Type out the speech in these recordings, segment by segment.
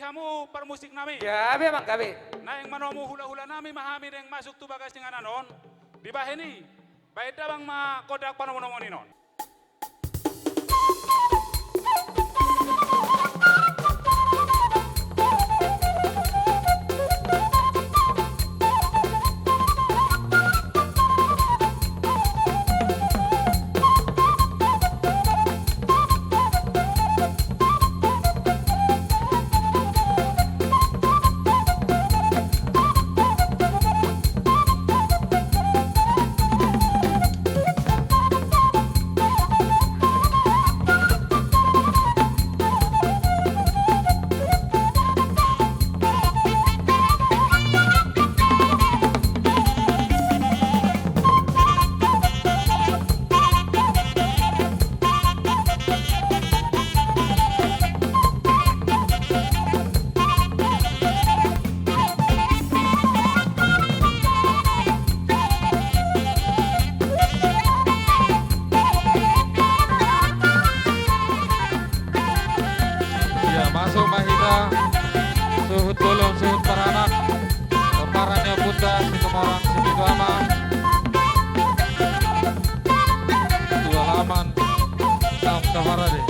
kamu permusik nami. Gabe mang gabe. Nah yang manomu hula-hula nami mahami yang masuk tu bagas dengan anon. Di baheni. Baik bang ma kodak panomonomon non. Masuk Mahita, suhut tulung, suhut paranak, kemarannya bunda, si kemorang, si bigama, dua laman, enam kaharade.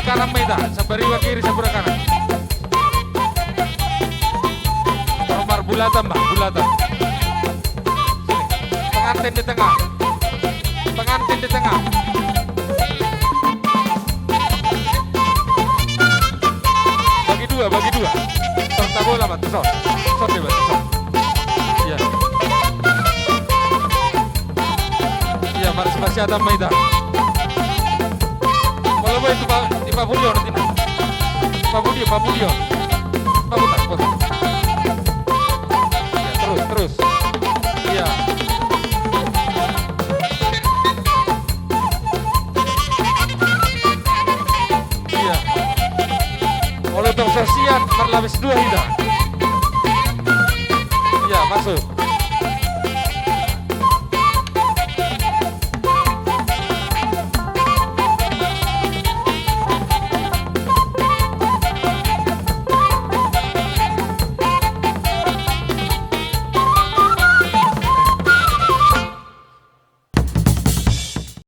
Kanan Maida, sabariwa kiri sabura kanan. Nomor bulatan mbak, bulatan. Pengantin di tengah. Pengantin di tengah. Bagi dua, bagi dua. Tor tak bola mbak, tor. Tor deh mbak, tor. Iya. Iya, mari masih ada Maida. Kalau itu Pak Bulio nanti. Pak Bulio. Pak putar. Ya, terus. Iya. Iya. Kalau tong sosial marlabis dua hida. Iya, masuk.